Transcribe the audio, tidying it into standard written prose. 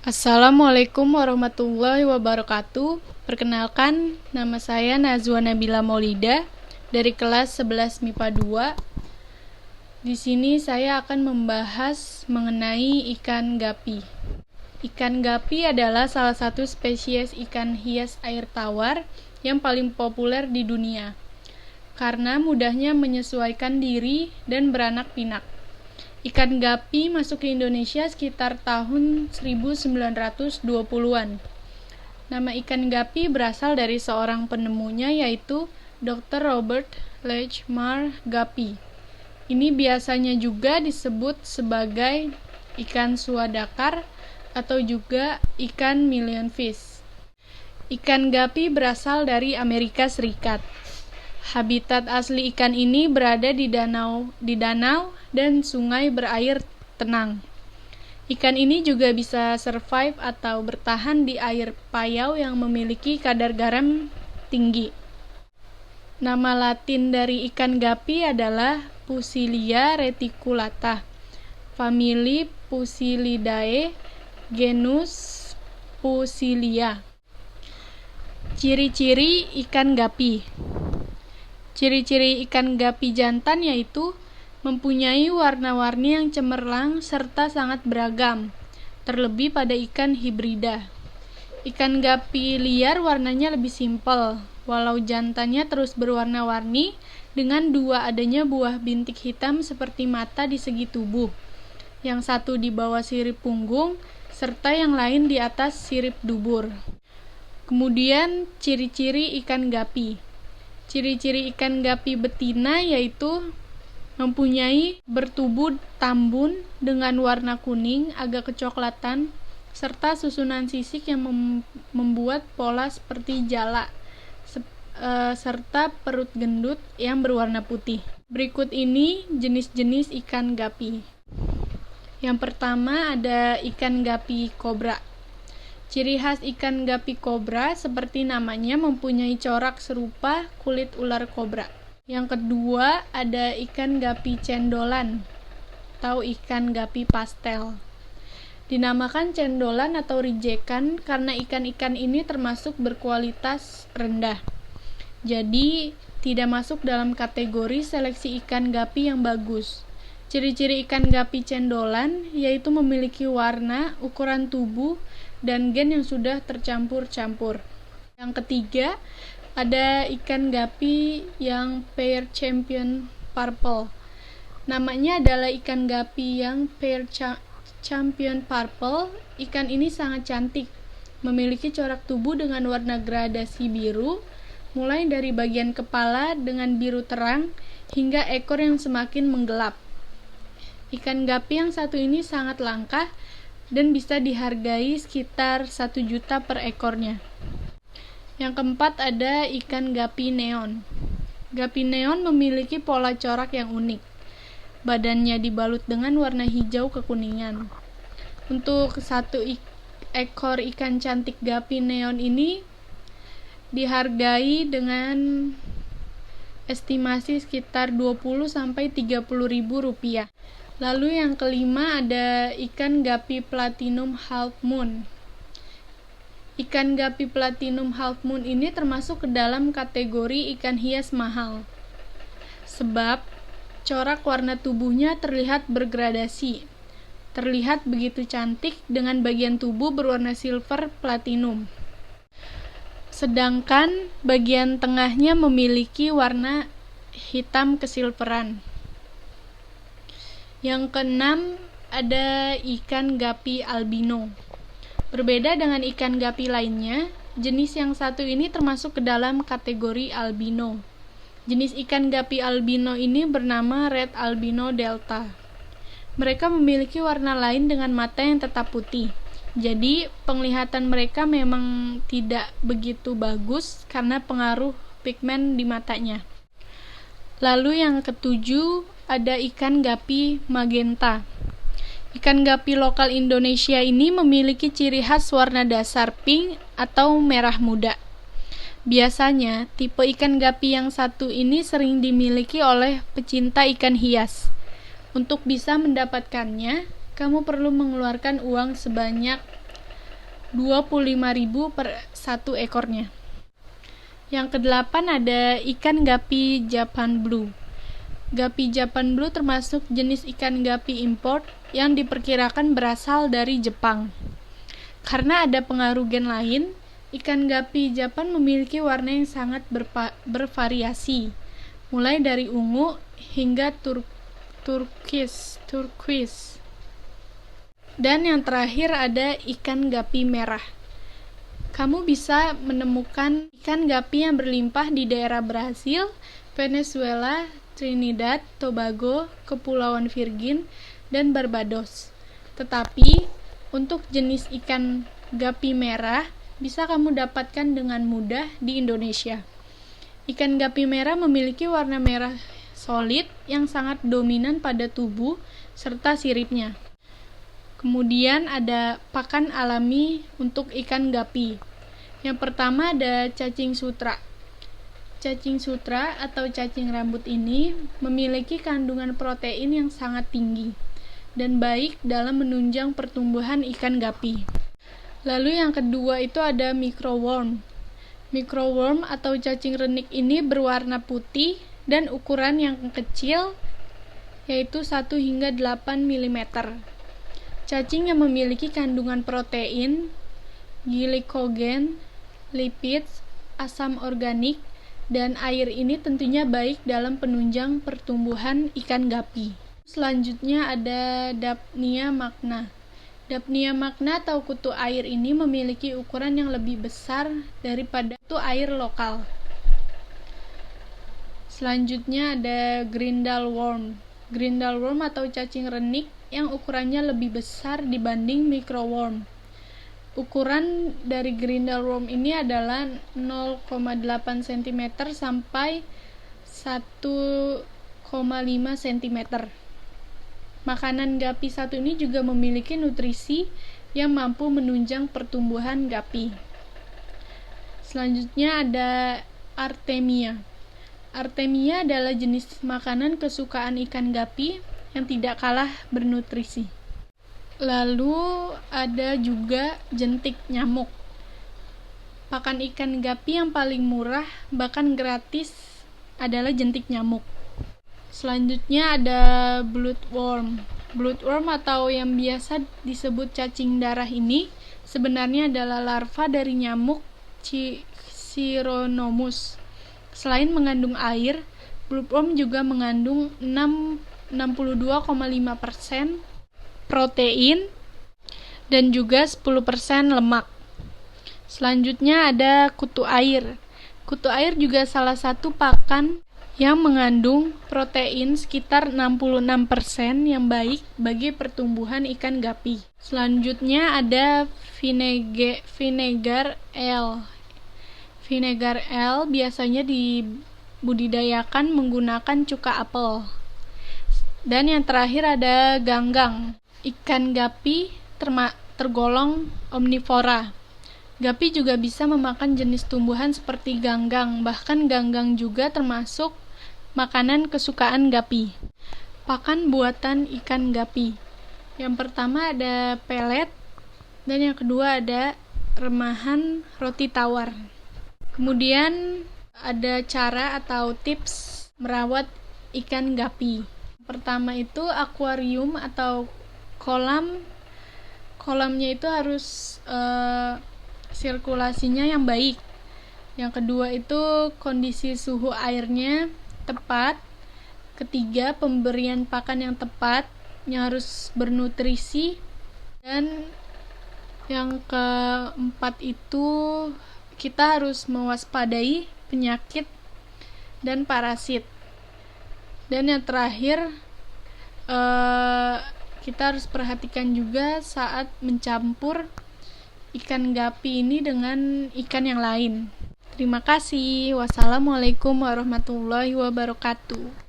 Assalamualaikum warahmatullahi wabarakatuh. Perkenalkan, nama saya Nazwa Nabila Maulida dari kelas 11 MIPA 2. Di sini saya akan membahas mengenai ikan gapi. Ikan gapi adalah salah satu spesies ikan hias air tawar yang paling populer di dunia karena mudahnya menyesuaikan diri dan beranak pinak. Ikan gapi masuk ke Indonesia sekitar tahun 1920-an. Nama ikan gapi berasal dari seorang penemunya yaitu Dr. Robert Lechmar Gapi. Ini biasanya juga disebut sebagai ikan suadakar atau juga ikan millionfish. Ikan gapi berasal dari Amerika Serikat. Habitat asli ikan ini berada di danau dan sungai berair tenang. Ikan ini juga bisa survive atau bertahan di air payau yang memiliki kadar garam tinggi. Nama latin dari ikan gapi adalah Pussylia reticulata, famili Pussylidae, genus Pussylia. Ciri-ciri ikan gapi. Ciri-ciri ikan gapi jantan yaitu mempunyai warna-warni yang cemerlang serta sangat beragam, terlebih pada ikan hibrida. Ikan gapi liar warnanya lebih simpel, walau jantannya terus berwarna-warni dengan dua adanya buah bintik hitam seperti mata di segi tubuh, yang satu di bawah sirip punggung, serta yang lain di atas sirip dubur. Kemudian ciri-ciri ikan gapi. Ciri-ciri ikan gapi betina yaitu mempunyai bertubuh tambun dengan warna kuning agak kecoklatan serta susunan sisik yang membuat pola seperti jala serta perut gendut yang berwarna putih. Berikut ini jenis-jenis ikan gapi. Yang pertama ada ikan gapi kobra. Ciri khas ikan gapi kobra seperti namanya mempunyai corak serupa kulit ular kobra. Yang kedua ada ikan gapi cendolan atau ikan gapi pastel. Dinamakan cendolan atau rijekan karena ikan-ikan ini termasuk berkualitas rendah. Jadi tidak masuk dalam kategori seleksi ikan gapi yang bagus. Ciri-ciri ikan gapi cendolan yaitu memiliki warna, ukuran tubuh, dan gen yang sudah tercampur-campur. Yang ketiga, ada ikan gapi yang pair champion purple. Namanya adalah ikan gapi yang pair champion purple. Ikan ini sangat cantik, memiliki corak tubuh dengan warna gradasi biru, mulai dari bagian kepala dengan biru terang hingga ekor yang semakin menggelap. Ikan gapi yang satu ini sangat langka dan bisa dihargai sekitar 1 juta per ekornya. Yang keempat ada ikan gapi neon. Gapi neon memiliki pola corak yang unik. Badannya dibalut dengan warna hijau kekuningan. Untuk satu ekor ikan cantik gapi neon ini dihargai dengan estimasi sekitar 20-30 ribu rupiah. Lalu yang kelima ada ikan gapi platinum half moon. Ikan gapi platinum half moon ini termasuk ke dalam kategori ikan hias mahal. Sebab corak warna tubuhnya terlihat bergradasi. Terlihat begitu cantik dengan bagian tubuh berwarna silver platinum. Sedangkan bagian tengahnya memiliki warna hitam kesilveran. Yang keenam ada ikan gapi albino. Berbeda dengan ikan gapi lainnya, jenis yang satu ini termasuk ke dalam kategori albino. Jenis ikan gapi albino ini bernama red albino delta. Mereka memiliki warna lain dengan mata yang tetap putih. Jadi penglihatan mereka memang tidak begitu bagus karena pengaruh pigmen di matanya. Lalu yang ketujuh ada ikan gapi magenta. Ikan gapi lokal Indonesia ini memiliki ciri khas warna dasar pink atau merah muda. Biasanya, tipe ikan gapi yang satu ini sering dimiliki oleh pecinta ikan hias. Untuk bisa mendapatkannya, kamu perlu mengeluarkan uang sebanyak 25.000 per satu ekornya. Yang kedelapan ada ikan gapi Japan Blue. Gapi Japan Blue termasuk jenis ikan gapi import yang diperkirakan berasal dari Jepang. Karena ada pengaruh gen lain, ikan gapi Japan memiliki warna yang sangat bervariasi, mulai dari ungu hingga turquoise. Dan yang terakhir ada ikan gapi merah. Kamu bisa menemukan ikan gapi yang berlimpah di daerah Brasil, Venezuela, Trinidad, Tobago, Kepulauan Virgin, dan Barbados. Tetapi, untuk jenis ikan gapi merah bisa kamu dapatkan dengan mudah di Indonesia. Ikan gapi merah memiliki warna merah solid yang sangat dominan pada tubuh serta siripnya. Kemudian ada pakan alami untuk ikan gapi. Yang pertama ada cacing sutra. Cacing sutra atau cacing rambut ini memiliki kandungan protein yang sangat tinggi dan baik dalam menunjang pertumbuhan ikan gapi. Lalu yang kedua itu ada microworm. Microworm atau cacing renik ini berwarna putih dan ukuran yang kecil, yaitu 1 hingga 8 mm. Cacing yang memiliki kandungan protein, glikogen, lipids, asam organik, dan air ini tentunya baik dalam penunjang pertumbuhan ikan gapi. Selanjutnya ada Daphnia magna. Daphnia magna atau kutu air ini memiliki ukuran yang lebih besar daripada kutu air lokal. Selanjutnya ada grindalworm. Grindalworm atau cacing renik yang ukurannya lebih besar dibanding microworm. Ukuran dari grindalworm ini adalah 0,8 cm sampai 1,5 cm. Makanan gapi satu ini juga memiliki nutrisi yang mampu menunjang pertumbuhan gapi. Selanjutnya ada Artemia. Artemia adalah jenis makanan kesukaan ikan gapi yang tidak kalah bernutrisi. Lalu ada juga jentik nyamuk. Pakan ikan gapi yang paling murah bahkan gratis adalah jentik nyamuk. Selanjutnya ada bloodworm. Bloodworm atau yang biasa disebut cacing darah ini sebenarnya adalah larva dari nyamuk Chironomus. Selain mengandung air, bloodworm juga mengandung 62,5% protein dan juga 10% lemak. Selanjutnya ada kutu air. Kutu air juga salah satu pakan yang mengandung protein sekitar 66% yang baik bagi pertumbuhan ikan gapi. Selanjutnya ada vinegar L. Vinegar L biasanya dibudidayakan menggunakan cuka apel. Dan yang terakhir ada ganggang. Ikan gapi tergolong omnivora. Gapi juga bisa memakan jenis tumbuhan seperti ganggang, bahkan ganggang juga termasuk makanan kesukaan gapi. Pakan buatan ikan gapi. Yang pertama ada pelet, dan yang kedua ada remahan roti tawar. Kemudian ada cara atau tips merawat ikan gapi. Pertama itu akuarium atau kolamnya itu harus sirkulasinya yang baik. Yang kedua itu kondisi suhu airnya tepat. Ketiga, pemberian pakan yang tepat yang harus bernutrisi. Dan yang keempat itu kita harus mewaspadai penyakit dan parasit. Dan yang terakhir kita harus perhatikan juga saat mencampur ikan gapi ini dengan ikan yang lain. Terima kasih. Wassalamualaikum warahmatullahi wabarakatuh.